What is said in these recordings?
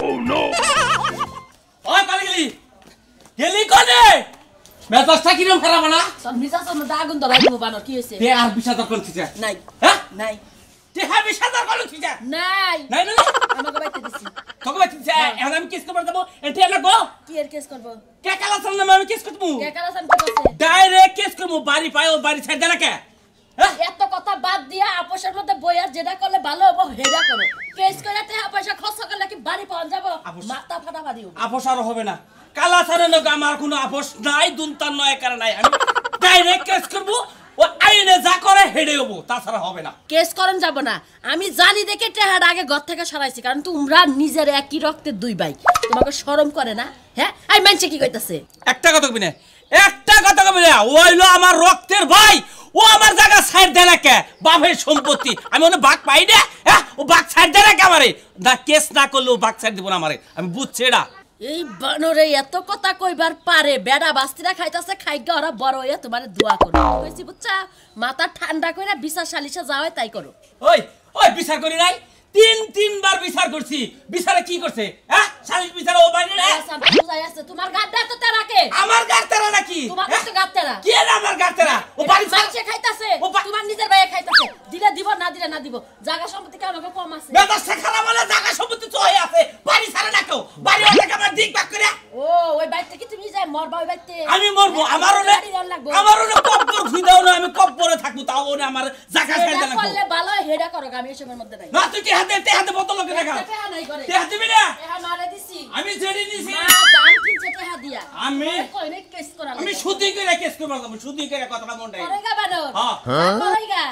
Oh no! ওই পারে গেলি কোনে মেজাজটা কিরম খারাপ না তোর মিজাজের মধ্যে আগুন ধরাই দিব বানর কি হইছে তে আর 20000 কোন ছিছে নাই হ্যাঁ নাই তে হ্যাঁ 20000 কোন ছিছে নাই নাই না আমাকে বাইতে দিছি তোকে বাইতে এখন আমি কেস করব যাব এতে লাগবো কি এর কেস করব কে কালা সামনে আমি কেস করব কে কালা সান কি করছে ডাইরেক্ট কেস করব বাড়ি পায় ও বাড়ি ছাড় দেনা কে এত কথা বাদ দিয়া আপোষের মধ্যে বইয়ার যেটা করলে ভালো হবে হেডা করো কেস করে টাকা পয়সা খরচ করলে কি বাড়ি পাওয়া যাব মাথা ফাটা বাড়িও আপোষ আর হবে না কালা সারে নগ আমার কোনো আপোষ নাই দুনতার নয় কারণ নাই আমি ডাইরেক্ট কেস করব ও আইনে যা করে হেডে হবো তাছাড়া হবে না কেস করন যাব না আমি জানি দেখে টাকাটা আগে ঘর থেকে সরাইছি কারণ তোমরা নিজের একই রক্তের দুই ভাই তোমাকে শরম করে না হ্যাঁ আই মানছে কি কইতাছে একটা কথা কবি না একটা কথা কবি না ওইলো আমার রক্তের ভাই ও আমার জায়গা ছাড় দেয় না কে বাপের সম্পত্তি আমি ওনে বাঘ পাই না হ্যাঁ ও বাঘ ছাড় দেয় না কে আমারে না কেস না করলেও বাঘ ছাড় দিব না আমারে আমি বুঝছি এটা এই বানরে এত কথা কইবার পারে বেড়া বাস্তিরা খাইতাছে খাইগা ওরা বড় হইয়া তোমারে দোয়া করো কইছি বুঝছা মাথা ঠান্ডা কইরা বিচার সালিশে যাওয়াই তাই করো ওই ওই বিচার করি নাই তিনবার বিচার করছি বিচারে কি করছে হ্যাঁ সালিশ বিচারে ও বাইরে না বুঝাই আছে তোমার গাড়টা তো তেরাকে আমার গাড়তেরা নাকি তোমার তো গাড়তেরা কি এর আমার গাড়তেরা ও বাড়ি মানছে খাইতাছে তোমার নিজের ভাই খাইতাছে দিলে দিব না দিলে না দিব জায়গা সম্পত্তি কেন কম আছে বেদা শেখারা বলে জায়গা সম্পত্তি তো হয়ে আছে বাড়ি ছাড়ে না কেউ বাড়ি অনেক আমার দিক বাক করে ও ওই বাইতে কি তুমি যাই মরবা ওই বাইতে আমি মরবো আমারও কব্বর খুঁদাও না আমি কব্বরে থাকবো তাও না আমার জায়গা ছাড়ে না করলে ভালো হেডা করো আমি এসবের মধ্যে নাই না তুই তে হাতে বোতল লাগে রাখা টাকা নাই করে তে হাতে দিবি না টাকা মারে দিছি আমি জেডি দিছি মা দাম কিনছে টাকা দিয়া আমি কইনে কেস করা আমি সুদি করে কেস করব সুদি করে কথাটা মনটাই করেগা বানর হ্যাঁ করেগা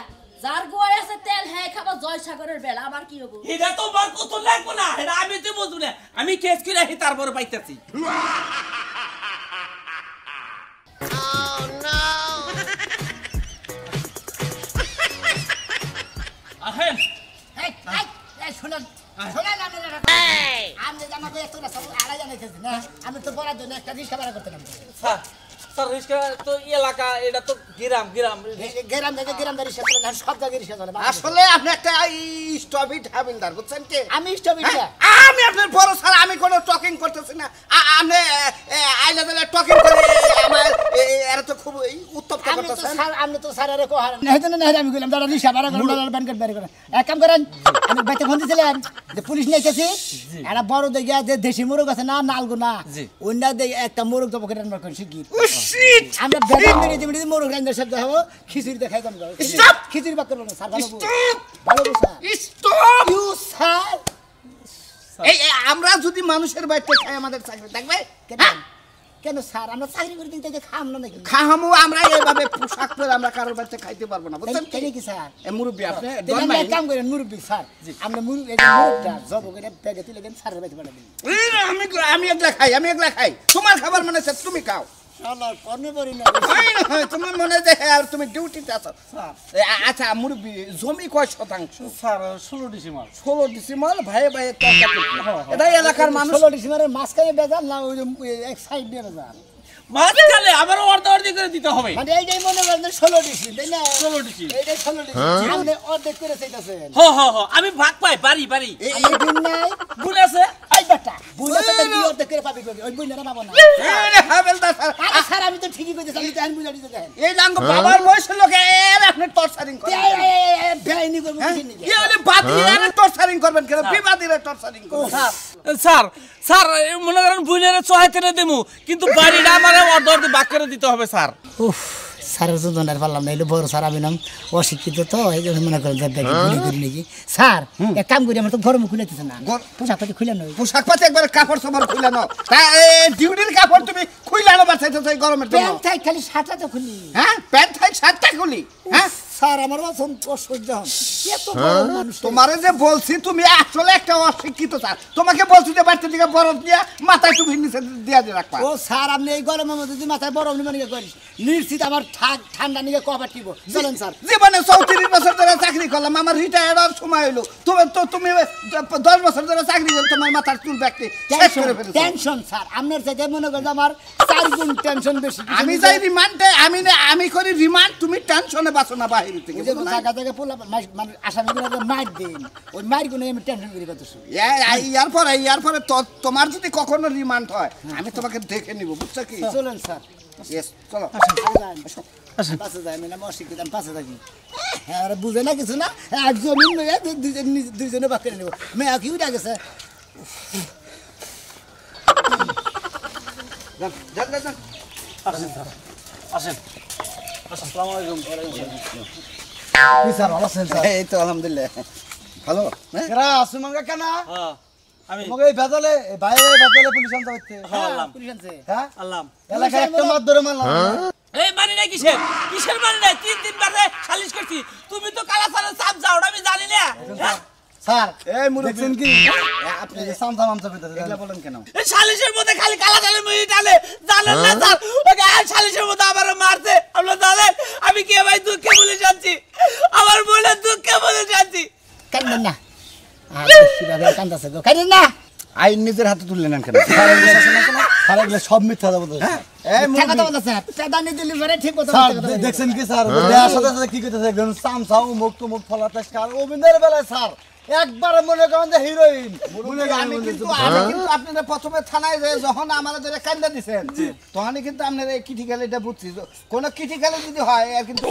যার গোয় আছে তেল হে খাবা জয় সাগরের বেলা আমার কি হবো এটা তো বার কত লাগবো না এটা আমি তো বুঝু না আমি কেস করে হি তারপরে পাইতাছি আহেন শুনেন আমি জানাবো এত না সব আড়াই জানাইতেছি না আমি তো পড়ার জন্য একটা রিক্সা ভাড়া করতে নাম স্যার রিক্সা তো এলাকা এটা তো গ্রাম গ্রামদারি রিক্সা চলে সব জায়গায় রিক্সা চলে আসলে আপনি একটা স্টপিড হাবিলদার বুঝছেন কি আমি স্টপিড আমি আপনার বড় স্যার আমি কোনো টকিং করতেছি না আপনি আইলা দিলে টকিং করে আমার এরা তো খুব উত্তপ্ত করতেছেন আমি তো স্যার আরে কোহার না হেতন না আমি কইলাম দাদা রিক্সা ভাড়া করুন দাদা ব্যাংকের বাড়ি করেন এক কাম করেন আমি বাইতে ফোন দিছিলাম যে পুলিশ নিয়েছে এরা বড় দেখিয়া যে দেশি মুরগ আছে না নালগো না ওইটা দেখে একটা মুরগ তো পকেটে রান্না করেন শিগগির আমরা বেদান মেরে দিবি মুরগ রান্নার শব্দ হবো খিচুড়ি দেখাই দাম স্টপ খিচুড়ি বাক করব না স্যার ভালো স্যার স্টপ ইউ স্যার এই আমরা যদি মানুষের বাড়িতে খাই আমাদের চাকরি থাকবে কেন স্যার আমরা চাকরি করে দিতে খাম না নাকি খাহামু আমরা এইভাবে পোশাক পরে আমরা কারোর বাড়িতে খাইতে পারবো না বুঝছেন কেন কি স্যার মুরব্বি আপনি এক কাম করেন মুরব্বি স্যার আমরা মুরব্বি এই মুরগটা জব করে ব্যাগে তুলে দেন স্যারের বাড়িতে পাঠাবেন আমি একলা খাই তোমার খাবার মানে তুমি খাও শালা কোনে পড়ি না তোমার মনে যে আর তুমি ডিউটিতে আছো আচ্ছা মুরব্বি জমি কয় শতাংশ স্যার 16 ডিসেম্বর 16 ডিসেম্বর ভাই এটা এলাকার মানুষ 16 ডিসেম্বরের মাঝখানে বেজার না ওই এক সাইড দিয়ে বেজার মাঝখানে আবার অর্ধেক করে দিতে হবে মানে এইটাই মনে করেন 16 ডিসি তাই না 16 ডিসি এইটাই 16 ডিসি আপনি অর্ধেক করে চাইতাছেন আমি ভাগ পাই পারি এই দিন নাই বুন আছে এই বেটা বুন আছে তো বিয়ে অর্ধেক করে পাবি কবি ওই বুনরা পাবো না এই হাবেলদার স্যার আরে স্যার আমি তো ঠিকই কইতেছি আমি তো আইন বুঝাই দিতে দেন এই জাঙ্গ বাবার বয়সের লোকে এর আপনি টর্চারিং করেন বেআইনি করব কিছু নেই কি হলে বাদিরে টর্চারিং করবেন কেন বিবাদিরে টর্চারিং করবেন স্যার মনে করেন বুইনের চহাইতে দেমু কিন্তু বাড়িটা আমারে অর্ধেক ভাগ করে দিতে হবে স্যার উফ স্যারের তো দন্ডার পারলাম না এলো বড় স্যার আমি নাম অশিক্ষিত তো এই জন্য মনে করেন যে গুলি করি নাকি স্যার এক কাম করি আমার তো গরম খুলেতেছে না পোশাক পাতি খুলে নয় পোশাক পাতি একবার কাপড় সাপড় খুলে নাও ডিউটির কাপড় তুমি খুলে আনো বাচ্চাইতে চাই গরমের জন্য প্যান্ট থাই খালি শার্টটা তো খুলি হ্যাঁ প্যান্ট থাই শার্টটা খুলি হ্যাঁ স্যার আমার অসহ্য হন এত বড় মানুষ তোমারে যে বলছি তুমি আসলে একটা অশিক্ষিত স্যার তোমাকে বলছি যে বাড়িতে দিকে বরফ দিয়া মাথায় তুমি নিচে দিয়া দিয়ে রাখবা ও স্যার আপনি এই গরমের মধ্যে যদি মাথায় বরফ নিবেন কি করিস নিশ্চিত আমার ঠান্ডা নিয়ে কভার দিব চলেন স্যার জীবনে 34 বছর ধরে চাকরি করলাম আমার রিটায়ার হওয়ার সময় হলো তুমি 10 বছর ধরে চাকরি করে তোমার মাথার চুল ব্যাগটি শেষ করে ফেলেছো টেনশন স্যার আপনার থেকে মনে করেন আমার 4 গুণ টেনশন বেশি আমি যাই রিমান্ডে আমি করি রিমান্ড তুমি টেনশনে বাঁচো না ভাই বিরুদ্ধে ওই যে জায়গা জায়গা পোলা মানে আসামিগুলো মার দেন ওই মারগুলো আমি টেনশন করে করতেছি ইয়ার পরে তোমার যদি কখনো রিমান্ড হয় আমি তোমাকে দেখে নিব বুঝছো কি চলেন স্যার ইয়েস চলো পাশে যাই আমি না অশিক্ষিত আমি পাশে থাকি হ্যাঁ ওরা বুঝে না কিছু না একজনই মেয়ে দুইজনে বাদ করে নেব মেয়ে কি উঠে গেছে যান যান যান আসেন স্যার আসেন আসসালামু আলাইকুম কি স্যার ভালো আছেন স্যার এই তো আলহামদুলিল্লাহ ভালো হ্যাঁ এরা আসুমান কাকা না হ্যাঁ আমি তোমাকে এই ভেজালে বাইরে ভেজালে পুলিশ আনতে হচ্ছে হ্যাঁ আল্লাহ পুলিশ আনছে হ্যাঁ আল্লাহ এলাকায় একটা মার ধরে মারলাম এই মানে না কিসের মানে না 3 বারে সালিশ করছি তুমি তো কালাসারের চাপ যাও আমি জানি না হ্যাঁ? স্যার এই মুরব্বি দেখছেন কি আপনি যে সামসা মামসা পেতেছেন এগুলা বলেন কেন এই সালিশের মধ্যে খালি কালাসারের মুই টালে জানেন না স্যার ওকে আর সালিশের মধ্যে আমার মারছে আপনি জানেন আমি কি ভাই দুঃখে বলে যাচ্ছি আমার বোনের দুঃখে বলে যাচ্ছি কান্দেন না আর কিভাবে কান্দাছে গো কান্দেন না আইন নিজের হাতে তুললেন না কেন স্যার এগুলো সব মিথ্যা কথা বলতেছে এই মিথ্যা কথা বলতেছে পেদানি দিলি পরে ঠিক কথা স্যার বলতে কথা দেখছেন কি স্যার দেয়ার সাথে সাথে কি করতেছে একজন সামসা মুখ তো মুখ ফলাতে স্যার অভিনয়ের বেলায় স্যার একবারে মনে করেন যে হিরোইন মনে করেন আমি কিন্তু আপনারা প্রথমে থানায় যে যখন আমাদের ধরে কান্দা দিছেন তখনই কিন্তু আপনারা এই ক্রিটিক্যাল এটা বুঝছি কোন ক্রিটিক্যাল যদি হয় আর কিন্তু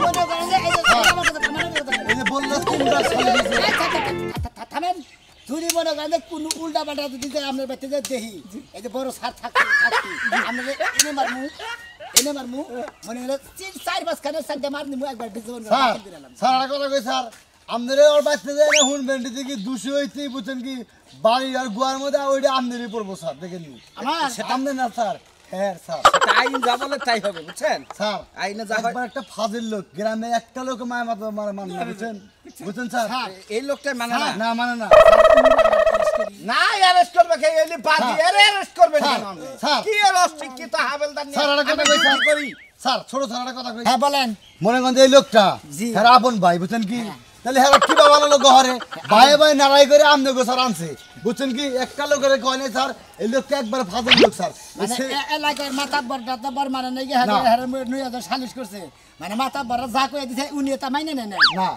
মনে করেন যে এই যে আমার কথা আমার কথা এই যে বললো তিনটা ছেলে দিয়েছে। থামেন যদি মনে করেন যে কোন উল্টা পাল্টা যদি আপনার বাড়িতে যে দেখি এই যে বড় সার থাকতে আমরা এনে মারমু মনে হলো 4-5 খানের সাইডে মার নিমু একবার ডিজোন স্যার স্যার আর কথা কই স্যার আমাদের ওর বাচ্চা যায় না হুন বেন্ডি থেকে 200 হইতে বুঝছেন কি বাড়ি আর গুয়ার মধ্যে ওইটা আমনেরই পড়বো স্যার দেখেন নি আমার আমনে না স্যার হ্যাঁ স্যার সেটা আইন যা বলে তাই হবে বুঝছেন স্যার আইনে যা হয় একবার একটা ফাজিল লোক গ্রামে একটা লোক মায় মাত্র মানে না বুঝছেন বুঝছেন স্যার এই লোকটা মানে না না মানে না না অ্যারেস্ট করবে কে এলি বাদি অ্যারেস্ট করবে না স্যার কি অ্যারেস্ট কি তো হাবেলদার নিয়ে স্যার আর কথা কই স্যার করি স্যার ছোট স্যার একটা কথা কই হ্যাঁ বলেন মনে করেন যে এই লোকটা হ্যাঁ আপন ভাই বুঝছেন কি তাহলে হ্যাঁ কি বাবা লোক ঘরে ভাই ভাই নারাই করে আমনে গো স্যার আনছে বুঝছেন কি একটা লোকের কয় নাই স্যার এই লোকটা একবার ফাজিল লোক স্যার মানে এলাকার মাতাব্বর টাতাব্বর মানে নাই হারে নই হাজার সালিশ করছে মানে মাতাব্বর যা কই দিছে উনি তা মাইনে নেয় না না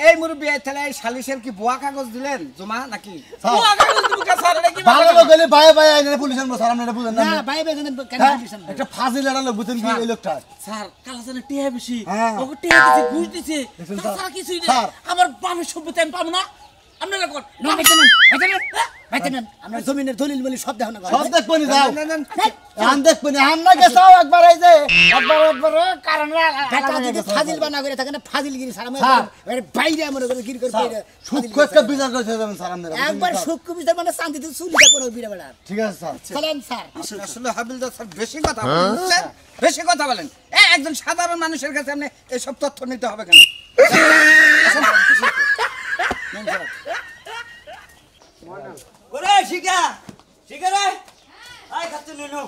এই মুরব্বি তাহলে এই সালিশের কি বুয়া কাগজ দিলেন জমা নাকি স্যার, ও আগে তুমি কে স্যার এটা কি ভালো লোক হলে ভাই ভাই আইনে পুলিশ আনবো স্যার আপনারা বুঝেন না না ভাই বেজেন কেন হ্যাঁ? পুলিশ আনবে? একটা ফাজিল একটা লোক বুঝছেন কি এই লোকটা স্যার কালাসারের টিয়া বেশি হ্যাঁ। ওকে টিয়া দিছে ঘুষ দিছে দেখছেন স্যার? তাছাড়া কিছুই না স্যার। আমার বাপের সম্পত্তি আমি পাবো না আপনারা কোন না বাইতে নেন আমরা জমিনের দলিল বলি সব দেখো না সব দেখবো নি যাও না, না, না। আন দেখবো নি আন না গেছাও একবার এই যে একবার কারণ বেটা যদি ফাজিল বানা করে থাকে না ফাজিলগিরি সারা স্যার। মানে বাইরে মনে করে গিরি করে বাইরে সূক্ষ্ম একটা বিচার করতে যাবেন স্যার আপনারা একবার সূক্ষ্ম বিচার মানে শান্তিতে চুলিটা করে বিড়া বেড়া ঠিক আছে স্যার চলেন স্যার আসলে হাবিলদার স্যার বেশি কথা বলেন বুঝলেন? বেশি কথা বলেন একজন সাধারণ মানুষের কাছে আপনি এসব তথ্য নিতে হবে কেন ওরে শিখা শিখা রে আয় খাচ্ছি নুনু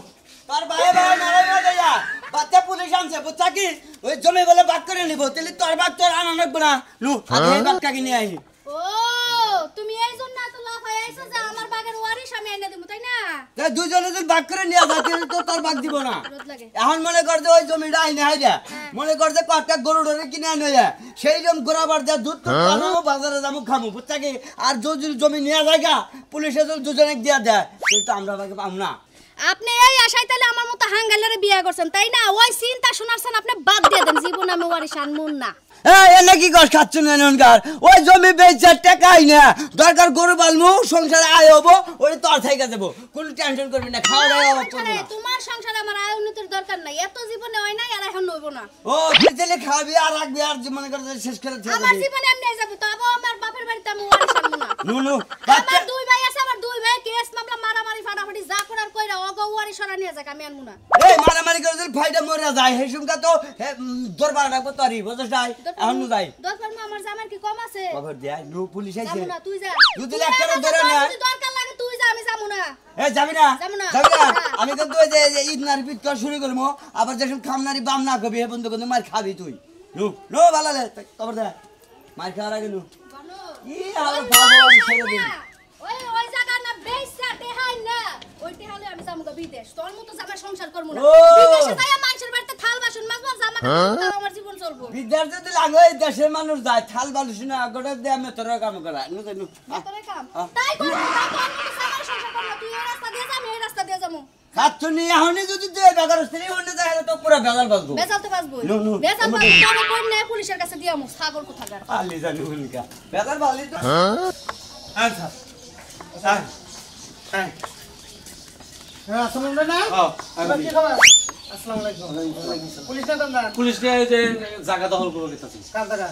তার ভাই ভাই নারাই বাজাইয়া বাচ্চা পুলিশ আনছে বুঝছা কি ওই জমি বলে বাদ করে নিব তাহলে তোর বাদ তোর আনা লাগবে না নু আগে এই বাচ্চাকে নিয়ে আই ও তুমি এই জন্য এত লাফাই আইছো যে আমার বাগের ওয়ারিশ আমি এনে দেবো তাই না তাই দুজনে যদি বাদ করে নিয়ে যায় তাহলে তো তোর বাদ দিব না রোদ লাগে এখন মনে কর যে ওই জমিটা আইনে হাই যা মনে কর যে কয়েকটা গরু ডরে কিনে আনে যা সেই জন্য গোড়াবার যা দুধ তো আনাবো বাজারে যাবো খামো বুঝছা কি আর যদি জমি নিয়ে যায় গা পুলিশে যদি দুজনে দিয়ে দেয় কিন্তু আমরা বাকি পাবো না আপনি এই আশায় তাহলে আমার মতো হাঙ্গালেরে বিয়ে করছেন তাই না ওই চিন্তা শোনাচ্ছেন আপনি বাদ দিয়ে দেন জীবন আমি ওয়ারিশ আনমুন না এনে কি কর খাচ্ছ না এনকার ওই জমি বেচে টাকাই না দরকার গরু পালমু সংসারে আয় হবো ওই তোর থেকে দেবো কোনো টেনশন করবি না খাওয়া দাওয়া অভাব করবি সংসারে না তোমার সংসারে আমার আয় উন্নতির দরকার নাই এত জীবনে হয় নাই আর এখন নইব না ও তুই তাহলে খাবি আর রাখবি আর যে মনে কর যে শেষ করে ছেড়ে আমার দিবি জীবনে এমনি যাব তো আবার আমার বাপের বাড়িতে আমি ওয়ারিশ আনমু না নুনু আমার দুই ভাই আছে আমার দুই ভাই কেস মামলা মারামারি ফাটাফাটি যা করার কইরা অগ ওয়ারিশ সরা নিয়ে যাক আমি আনমু না এই মারামারি করে যদি ফাইটা মরে যায় সেই সুমকা তো দরবার রাখবো তোরই বুঝছ যাই এখন যাই দরকার মা আমার জামার কি কম আছে খবর দেয় নু পুলিশ আইছে যাবো না তুই যা যদি একটা ধরে না যদি দরকার লাগে তুই যা আমি যাবো না এ যাবি না যাবো না। যাবি না না। আমি কিন্তু ওই যে ঈদ নারী পিট করা শুরু করবো আবার যখন খামনারি বাম না করবি হে বন্ধু কিন্তু মার খাবি তুই নু নো ভালো লে খবর দে মার খাওয়ার আগে নু বানো ই আর বাবা আমি ছেড়ে দিন ওই জায়গা না বেইসা টেহাই না ওই টেহালে আমি যামু বিদেশ তোর মতো জামা সংসার করব না ও। বিদেশে যাইয়া মানুষের বাড়িতে থাল বাসন মাজবো জামা কাপড় আমার জীবন চলবো বিদ্যা দেড় যদি লাগে এই দেশের মানুষ যায় থাল বালুস না গোটা দিয়ে আমি তোর কাম করা তোরে কাম তাই কর তাই তো আমি সারা সংসার করব তুই এই রাস্তা দিয়ে যা আমি এই রাস্তা দিয়ে যাবো খাচ্ছনি এখনই যদি তুই বেকার স্ত্রী হলে তাহলে তো পুরো বেজাল বাজবো বেজাল তো বাজবো নো, নো। বেজাল বাজবো তোরে কোন নে পুলিশের কাছে দিয়ামু ছাগল কোথাকার আলি জানি হুলকা বেজাল বালি তো আচ্ছা হ্যাঁ হ্যাঁ আসসালামু আলাইকুম হ্যাঁ, এবার কি খবর আসসালামু আলাইকুম পুলিশ না তোমরা পুলিশ নিয়ে এই যে জায়গা দখল করে গেছে কার জায়গা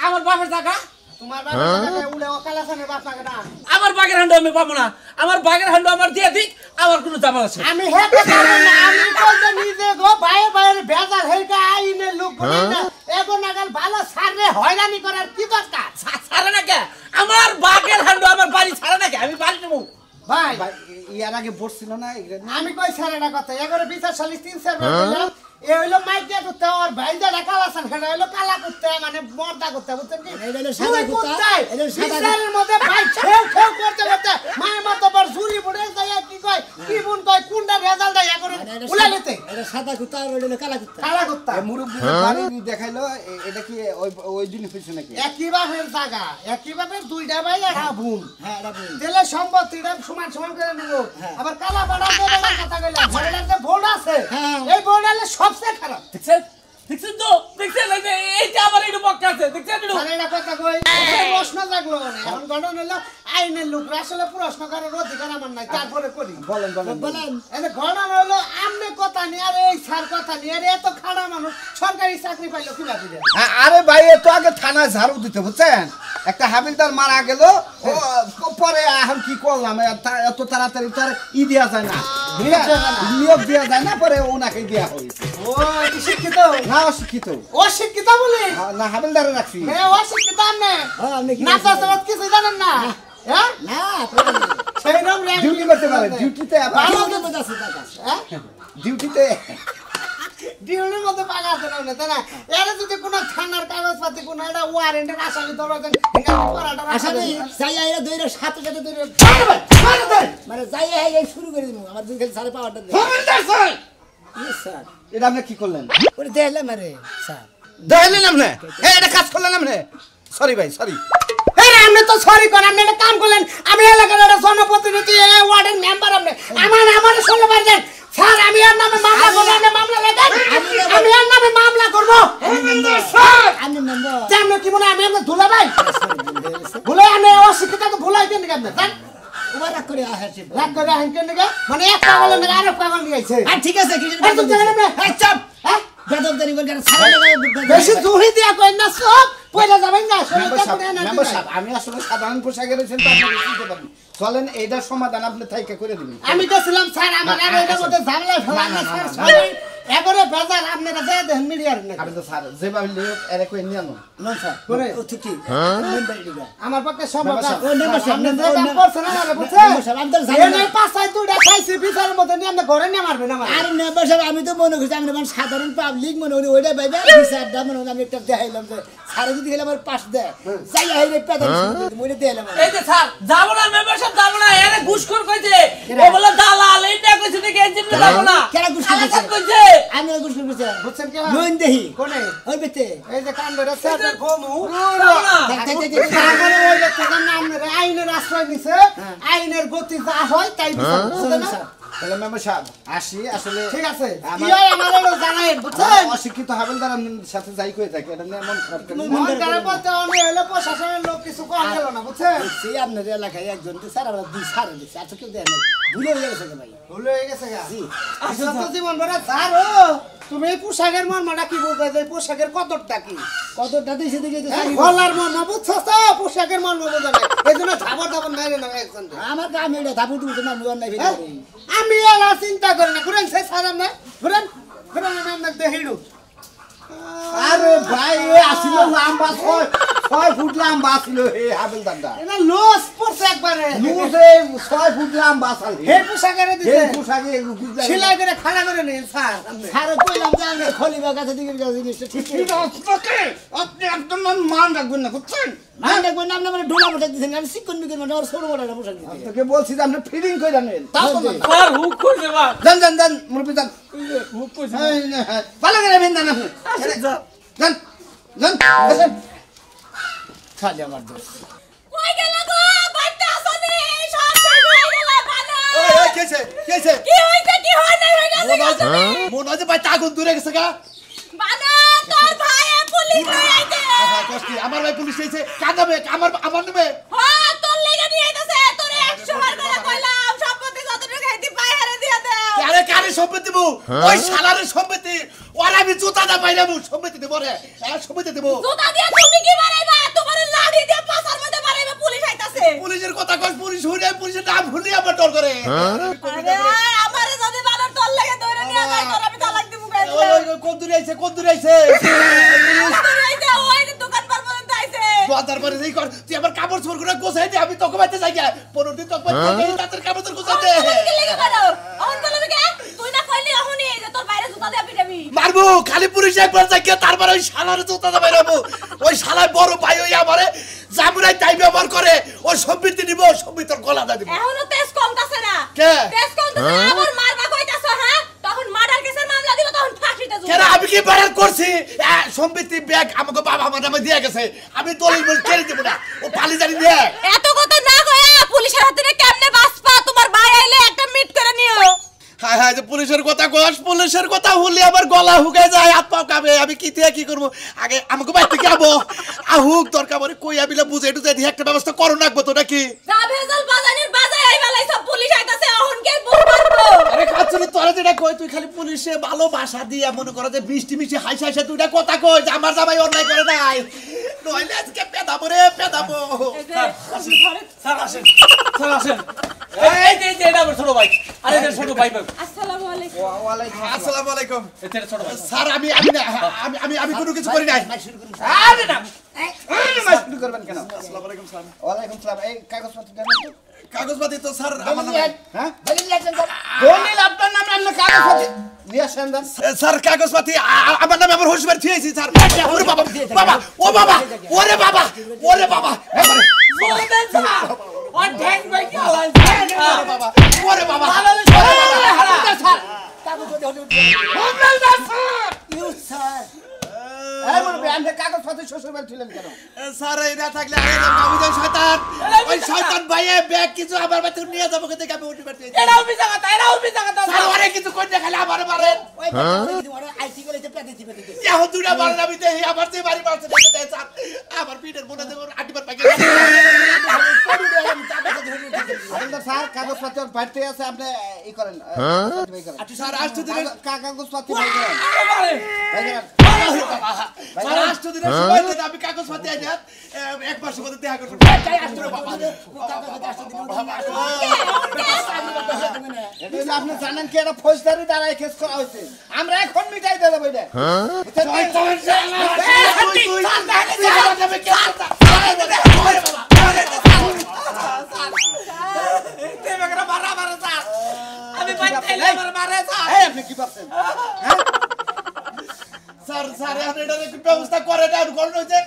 আমার বাপের জায়গা তোমার বাবা উড়ে ওকালাসানের বাপ না আমার বাগের হান্ড আমি পাবো না আমার বাগের হান্ড আমার দিয়ে দিক আমার কোনো জামাল আছে আমি হে কথা না আমি কইতে নিজে গো বাইরে বাইরে বেজাল হেইটা আইনে লোক বলে না এগো নাগাল ভালো সাররে হয়রানি করার কি দরকার ছাড়ে না কে আমার বাগের হান্ড আমার বাড়ি ছাড়ে না কে আমি বাড়ি নেবো ভাই ইয়ার আগে বসছিল না আমি কই সারাটা কথা এগারে বিচার সালিশ 3-4 বার দিলাম এ হইলো মাইকিয়া করতে আর ভাইজা কালাসান খেলা হইলো কালা করতে মানে মর্দা করতে বুঝছেন কি এটা হলো সাদা কুত্তা, এটা হলো সাদা বিচারের মধ্যে ভাই খেউ খেউ করতে করতে মায়ের মতো বড় ঝুরি পড়ে যায় কি কয় কি বুন কয় কোনটা রেজাল্ট দেয় এগারে উলালেতে এটা সাদা কুত্তা আর ওটা হলো কালা কুত্তা কালা করতে মুরব্বী বাড়ি দেখাইলো এটা কি ওই দিন হইছে নাকি একই বাপের জায়গা একই বাপের দুইটা ভাই আর বোন হ্যাঁ এটা বল তেলে সম্পত্তিটা সমান সমান করে নিব আবার কালা পাড়া দেবে কথা কইলা ঘরের যে বোর্ড আছে হ্যাঁ। এই বোর্ডালে সবচেয়ে খারাপ দেখছেন দেখছেন তো দেখছেন এই যে এইটা আমার একটু পক্ষে আছে দেখছেন একটু সারেটা কথা কই প্রশ্ন জাগলো না এখন ঘটনা হলো আইনের লোক আসলে প্রশ্ন করার অধিকার আমার নাই তারপরে করি বলেন বলেন বলেন এনে ঘটনা হলো আমনে কথা নিয়ে আর এই স্যার কথা নিয়ে আর এত খাড়া মানুষ সরকারি চাকরি পাইলো কি ভাবি রে আরে ভাই এ তো আগে থানায় ঝাড়ু দিতে বুঝছেন একটা হাবিলদার মারা গেল পরে এখন কি করলাম এত তাড়াতাড়ি তো আর দেওয়া যায় না নিয়োগ দেওয়া যায় না পরে ওনাকে দেওয়া হয়েছে ও কি শিক্ষিত না অশিক্ষিত অশিক্ষিত বলি না হাবিলদারে রাখছি এ অশিক্ষিত আমনে হ্যাঁ আপনি কি না চাষাবাদ কিছু জানেন না হ্যাঁ না আপনারা সেই রকম ডিউটি করতে পারে ডিউটিতে ভালো ভালো মতো আছে দাদা হ্যাঁ ডিউটিতে ডিউটির মধ্যে পাকা আছে না তাই না এর যদি কোনো থানার কাগজপাতি কোনো একটা ওয়ারেন্টের আসামি ধরা দেন পড়াটা আসলে যাই আইরা দইরা সাথে সাথে দইরা মানে যাই আইরা শুরু করে দিমু আমার দুই খালি সাড়ে পাওয়ারটা দে ইয়েস স্যার এটা আপনি কি করলেন ওরে দেখলাম আরে স্যার দেখলেন আপনি এটা কাজ করলেন আপনি সরি ভাই সরি আরে আপনি তো সরি করেন আপনি একটা কাম করলেন আমি এলাকার একটা জনপ্রতিনিধি ওয়ার্ডের মেম্বার আপনি আমার সঙ্গে পারবেন স্যার আমি আর নামে মামলা করব আপনি মামলা লেখেন আমি আর নামে মামলা করব স্যার আমি মেম্বার আপনি কি মনে হয় আমি আপনার ধুলা ভাই ভুলে আমি অশিক্ষিত তো ভুলাই দেন নাকি আপনি জান ওরা রাগ করে আহাছে রাগ করে আহেন কেন নাকি মানে এক পাগল নাকি আরেক পাগল নিয়ে আইছে আর ঠিক আছে কি এই তো দেখেন আপনি এই চাপ হ্যাঁ বেদবদারি বল করে সারা বেশি জুহি দিয়া কই না সব পয়লা যাবেন না শরীরটা পুড়ে না মেম্বার সাহেব আমি আসলে সাধারণ পোশাকে রয়েছেন তো আপনি বুঝতে পারেন চলেন এইটার সমাধান আপনি থাইকা করে দিবেন আমি গেছিলাম স্যার আমার আর এটার মধ্যে ঝামেলা ফেলান না স্যার সবাই এবারে বাজার আপনারা দেয় দেন মিডিয়ার না আমি তো স্যার যেভাবে লোক এর কই নিয়ে আনো না স্যার করে ও ঠিক কি মেম্বার দিবা আমার পক্ষে সম্ভব না ও মেম্বার সাহেব, আপনি যে ও কাম মেম্বার- করছেন আমারে বুঝছেন মেম্বার সাহেব, আমি তো জানি না। এনে পাঁচটায় দুইটা খাইছি বিচারের মধ্যে নিয়ে আপনি ঘরে নিয়ে মারবেন আমার আরে মেম্বার সাহেব আমি তো মনে করছি আমি মানে সাধারণ পাবলিক মনে করি ওইটা ভাইবে বিচারটা মনে করি আমি একটা দেখাইলাম যে সারা যদি গেলে আমার পাশ দেয় যাই আইরে পেদাল মনে দেখাইলাম এই যে স্যার যাবো না মেম্বারশিপ যাবো না এরে ঘুষখোর কইছে ও বলে দালাল এইটা কইছে নাকি এজেন্ট যাবো না কেরা ঘুষখোর কইছে? আলাদা কইছে আমি ওই গুছল করছি বুঝছেন কি নইন দেহি কোনে ওই বেতে এই যে কান ধরে স্যার ঘুমু যাবো না তারপরে ওই যে তখন আপনারা আইনের আশ্রয় দিছে আইনের গতি যা হয় তাই বিচার বুঝছেন না? তাহলে মেম্বার সাহেব আসি আসলে ঠিক আছে কি আমার- হয় আমারও জানাইন বুঝছেন আমার অশিক্ষিত হাবিলদার আপনার সাথে যাই করে থাকে এটা নিয়ে মন খারাপ করেন না। মন খারাপ করতে অনেক হলো প্রশাসনের লোক কিছু কম গেল না বুঝছেন সেই আপনার এলাকায় একজন তো স্যার আমরা দুই সার দিচ্ছে আচ্ছা কেউ দেয় না ভুলে হয়ে গেছে ভাই ভুল হয়ে গেছে গা আসলে তো জীবন ভরা স্যার ও তুমি এই পোশাকের মর্মটা কি বুঝবে যে এই পোশাকের কদরটা কি কতটা দিয়েছে দেখে তো এই গলার মর্ম বুঝছো তো পোশাকের মর্ম বোঝা নাই এই জন্য ধাবর ধাবর মেরে না একজন আমার কাম এটা ধাপু তুলতে না আমি নাই হ্যাঁ? আমি এলা চিন্তা করি না ঘুরেন সে সারাম না ঘুরেন ঘুরেন আমি আপনাকে দেখিড়ু আরে ভাই এ আসিল লম্বা 6 ফুট লম্বা ছিল এই হাবিলদারটা এটা লস পড়ছে একবারে লুজে 6 ফুট লম্বা ছিল হে পোশাকের এই দিছে পোশাকে সেলাই করে খাড়া করে নিন স্যার স্যার কইলাম যে আমি খলিবা কাছে দিকে জিনিসটা ঠিক আপনাকে আপনি একদম মান রাখবেন না বুঝছেন মানে দেখবেন না আপনি মানে ডোলা পোশাক দিচ্ছেন আমি চিকন বিকেন মানে ওর ছোট বড় একটা পোশাক দিচ্ছি আপনাকে বলছি যে আপনি ফিটিং করে নেন তাও তো না স্যার হুক কইছে বা যান যান যান মুরব্বি যান হুক কইছে ভালো করে ভেন দেন আপনি যান যান বসেন। খালি আমার দোষ কই গেল গো বাইতে আসনি সব শেষ হয়ে গেল বানা ওই কেছে কেছে কি হইছে কি হয় নাই হই গেছে মনে হয় যে ভাই আগুন দূরে গেছে গা বানা তোর ভাই পুলিশ লই আইছে কষ্টি আমার ভাই পুলিশ এসে কাঁদাবে আমার নামে হ্যাঁ তোর লেগে নিয়ে আইতাছে তোরে 100 বার করে কইলাম সম্পত্তি যতটুকু খাইতি পাই হারে দিয়া দে আরে কারে সম্পত্তি দেবো ওই শালারের সম্পত্তি ওর আমি জুতা দা পাইলাম সম্পত্তি দেবো রে সম্পত্তি দেবো জুতা দিয়া তুমি কি মারাইবা তোমার লাঠি দিয়ে পাছার মধ্যে মারাইবা পুলিশ আইতাছে পুলিশের কথা কই পুলিশ হইলে পুলিশের নাম ভুলি আমার ডর করে আরে আমারে যদি বানার তোর লাগে ধরে নিয়ে যায় তোর আমি তালাক দিব গাইছে কোন দূরে আইছে ওই দোকান পার পর্যন্ত আইছে দোকানদার পরে এই কর তুই আমার কাপড় চোপড় করে গোছাই দে আমি তোকে বাইতে যাই গা 15 দিন তোকে বাইতে যাই তাদের কাপড় চোপড় গোছাই দে কি লাগে করো অহন বলবি কে তুই না কইলি অহনি যে তোর বাইরে জুতা দিয়ে পিটাবি মারবো খালি পুলিশ একবার যাই গিয়া তারপর ওই শালারে জুতা দা বাইরাবো ওই শালার বড় ভাই ওই আমারে জামুরাই তাই ব্যবহার করে ও সম্পত্তি নিব সম্পত্তির গলা দা দিব এখনো তেজ কমতাছে না কে? তেজ কমতাছে না আবার মারবা কইতাছ হ্যাঁ তখন মার্ডার কেসের মামলা দিব তখন ফাঁসিতে কেন ঝুলবে আমি কি বাড়ার করছি সম্পত্তি ব্যাগ আমাকে বাবা আমার নামে দিয়ে গেছে আমি দলিল বল কেড়ে দেব না ও পালি জানি দে এত কথা না কইয়া পুলিশের হাতে কেমনে বাঁচবা তোমার ভাই আইলে একটা মিট করে নিও হ্যাঁ হ্যাঁ যে পুলিশের কথা কস পুলিশের কথা হলে আমার গলা হুকায় যায় হাত পাও কাঁপে আমি কি দিয়ে কি করবো আগে আমাকে বাইরে থেকে আবো আহুক দরকার পরে কই আবিলা বুঝে একটু দিয়ে একটা ব্যবস্থা করো নাকবো তো নাকি যা ভেজাল বাজানির বাজায় আইবালাই সব পুলিশ আইতাছে অহন কে বুঝ পারবো আরে কাছুরি তোরা যেটা কই তুই খালি পুলিশে ভালো ভাষা দিয়ে মনে করো যে বৃষ্টি মিষ্টি হাসি হাসি তুইটা কথা কই যে আমার জামাই অন্যায় করে নাই নইলে আজকে পেদাবো রে পেদাবো স্যার আসেন স্যার আসেন এই যে এটা আমার ছোট ভাই আরে এটা ছোট ভাই আসসালামু আলাইকুম আসসালামু আলাইকুম এটা ছোট ভাই স্যার আমি আমি কোনো কিছু করি নাই আরে না এই মাস শুরু করবেন কেন? আসসালামু আলাইকুম স্যার ওয়ালাইকুম সালাম। এই কাগজপত্র দেন তো। কাগজপাতি তো স্যার আমার নামে হ্যাঁ দলিল লেখেন স্যার দলিল আপনার নামে আপনি কাগজপত্র নিয়ে আসেন দেন। স্যার কাগজপাতি আমার নামে আমার হোসবার থিয়েছি স্যার ওরে বাবা বাবা ও বাবা ওরে বাবা ওরে বাবা বলতেন স্যার অন ঠ্যাং ভাই কি হলাই ওরে বাবা ওরে বাবা এই মুরব্বি, আপনি কাগজপত্র শ্বশুর বাড়ি ছিলেন কেন? স্যার এই না থাকলে আমি শয়তান ওই শয়তান ভাইয়ে ব্যাগ কিছু আমার বাড়িতে নিয়ে যাবো কিন্তু আমি উঠে পারছি এটাও মিছা কথা স্যার অনেক কিছু কই না খালি আমার মারেন ওই আইসি কলেজে পেতে দিবে এখন দুটা মারেন আমি দেখি আমার যে বাড়ি মারছে দেখে দেয় স্যার আমার পিঠের মনে দেবো আটিবার পাকে হাবিলদার স্যার কাগজপত্র বাড়িতে আছে, আপনি ই করেন সার্টিফাই করেন। স্যার আসতে দিলেন কাগজপত্র বাই করেন। বাই করেন। স্যার আসতে দিলেন সময় দেন আমি কাগজপাতি আই না এক মাসের মধ্যে দেখা করব এটা হলো আপনি জানেন কি এটা ফৌজদারি দ্বারা কেস করা হয়েছে, আমরা এখন মিটাই দেব এটা। আমি বাইতে আমার মারে স্যার এই আপনি কি ভাবছেন? স্যার স্যার এখন এটা একটু ব্যবস্থা করে দেন কোন হইছে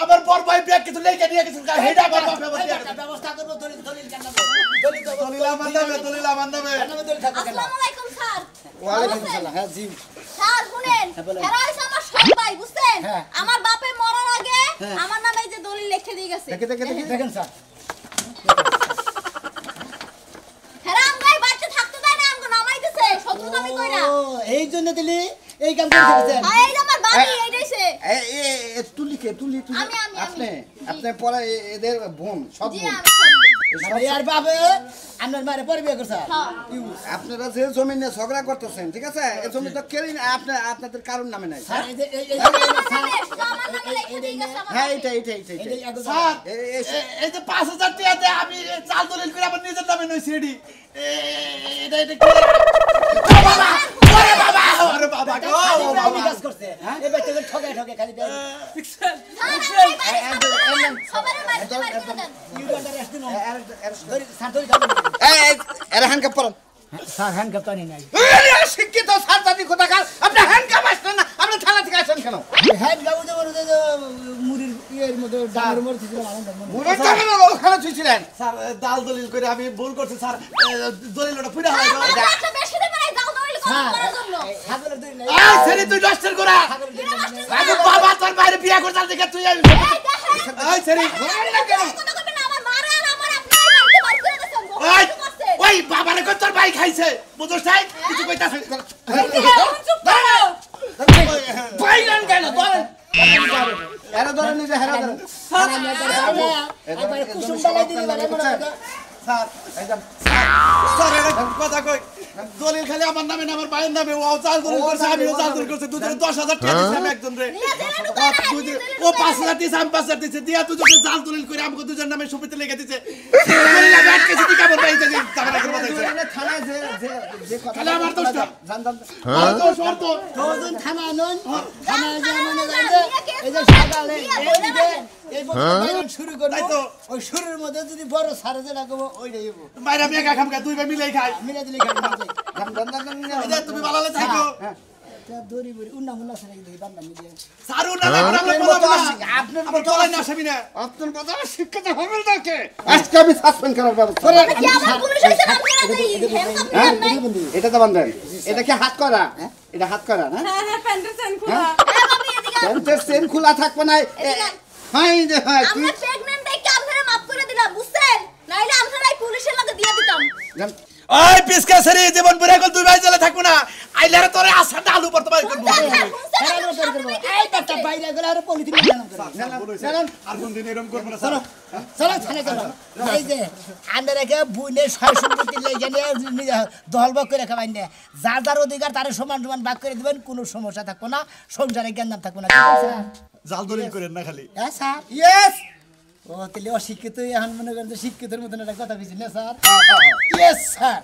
আমার বড় ভাই ব্যাগ কিছু লেগে নিয়ে গেছে হেডা আমার ব্যবস্থা করবো দলিল দলিল কেন দলিল আমার নামে আসসালামু আলাইকুম স্যার ওয়ালাইকুম সালাম। হ্যাঁ জি। স্যার শুনেন এরা হইছে আমার সব ভাই বুঝছেন আমার বাপে মরার আগে আমার নামে এই যে দলিল লিখে দিয়ে গেছে দেখে দেখে দেখে দেখেন স্যার হেরা আমগাই বাড়িতে থাকতে দেয় না আমগো নামাই দিছে শত্রুতামি কইরা ও এই জন্য দিলি এই কাম করে ফেলেছেন আর এই যে আমার বাড়ি এইটাইছে তুলি আমি। আপনি পরে এদের বোন সব জি বোন। আমি আর বাবা আপনার মারে পরে বিয়ে করছে হ্যাঁ আপনারা যে জমি নিয়ে ঝগড়া করতেছেন ঠিক আছে, এই জমি তো কেড়ে আপনাদের কারোর নামে নাই। স্যার এই আমার নামে শুধু আমার নামে লিখে দিয়ে গেছে আমার হ্যাঁ ভাই। এইটা স্যার এই- এই যে 5000 টাকা দিয়ে আমি চাল দলিল করে আমার নিজের নামে নইছি এডি এটা কি বাবা ওরে বাবা ওরে বাবা ও বাবা কাজ করছে এই ব্যক্তিকে ঠকে ঠকে খালি দেয় স্যার, আমার এই বাড়ি সবার বাড়িতে বাড়ি করে দেন। ইউগান্ডার রেস্ট দিন স্যার দলিল এর হ্যান্ডকাপ করেন। স্যার হ্যান্ড কাপ্তানি নাই শিক্ষিত স্যার জাতি কোথাকার, আপনি হ্যান্ডকাপ আসছেন না, আপনি থানা থেকে আসেন কেন? হ্যান্ড গাউ যে মুড়ির ইয়ের মধ্যে ডালের মধ্যে ছিল আনন্দ মনে বুড়ো টাকা ওখানে ছুঁছিলেন। স্যার দাল দলিল করে আমি ভুল করছি স্যার দলিলটা পুরা স্যার, হয় আমার একটা বেশি দিবে না যাও দলিল করার জন্য ছাগলের দুই নাই এই ছেলে তুই নষ্টের করা আগে বাবা তোর বাইরে বিয়া করতে দেখে তুই এই ছেলে কথা কইবেন না আমার মারে আর আমার আপনার বাড়িতে বাড়ি করে দেন ওই ওই বাবারে কই তোর ভাই খাইছে বুঝছ তাই কিছু কইতাছ চুপ করো বাইগান কেন ধরেন এরা ধরে নিজে হেরা ধরে একবার কুসুম ডালাই দিলে মানে মনে হয় স্যার এই যান স্যার এটা কথা কই দলিল খালি আমার নামে না আমার ভাইয়ের নামে ও চাল দলিল করছে আমিও চাল দলিল করছে দুজনে 10,000 টাকা দিলাম একজন রে ও 5,000 দিছে আমি 5,000 দিছে দিয়া দুজনে চাল দলিল করে আমাকে দুজনের নামে সমিতি লিখে দিছে দলিল আমি আটকে দিতে কেমন পাইছে যে টাকা করে বাঁচাইছে থানায় যে কথা খালি আমার দোষটা জান জান আর তো শর্ত তোজন থানায় নন থানায় যে মনে যায় যে এই যে সকালে এই বছর শুরু করব তাই তো। ওই শুরুর মধ্যে যদি বড় সারে যে রাখবো ওইটাই হবো বাইরে আমি একা খামকা দুই ভাই মিলেই খাই মিলে দিলে খাবো এই যে তুমি ভালো থাকো দড়ি বড়ি উন্না মুন্না সারে দিই বান্দা মিলে সারু না আমরা বলবো না আপনার বলাই না সাবিনা আপনার কথা শিক্ষিত হবেন নাকি আজকে আমি সাসপেন্ড করার ব্যবস্থা আমি কি আমার পুলিশের সাথে নাম করে দেই হ্যাঁ এটা তো বান্ধেন এটা কি হাত করা এটা হাত করা না হ্যাঁ হ্যাঁ প্যান্টের চেন খোলা এ বাবি এদিকে প্যান্টের চেন খোলা থাকবে না হাই রে হাই কি আমরা প্রেগন্যান্ট দেখে আপনারা মাফ করে দিলাম বুঝছেন নাইলে আপনারাই পুলিশের লগে দিয়ে দিতাম ওই পিসকা সেরি জীবন পুরা গল দুই ভাই চলে থাকবো না আইলারে তোরে আসাটা আলু পড়তে পারি করব এই একটা বাইরে গেলে আর পলিথিন বানানো করে আর কোন দিন এরকম করব না চলো চলো থানে চলো এই যে আন্দারেকে বুনে ছয় সম্পত্তি লেগে নিয়ে দলবক করে খাবাই না যার যার অধিকার তারে সমান সমান ভাগ করে দিবেন কোনো সমস্যা থাকবো না সংসারে জ্ঞান থাকবো না জাল দলিল করেন না খালি হ্যাঁ স্যার ইয়েস ও তাহলে অশিক্ষিত এখন মনে করেন শিক্ষিতের মতন একটা কথা বুঝি না স্যার ইয়েস স্যার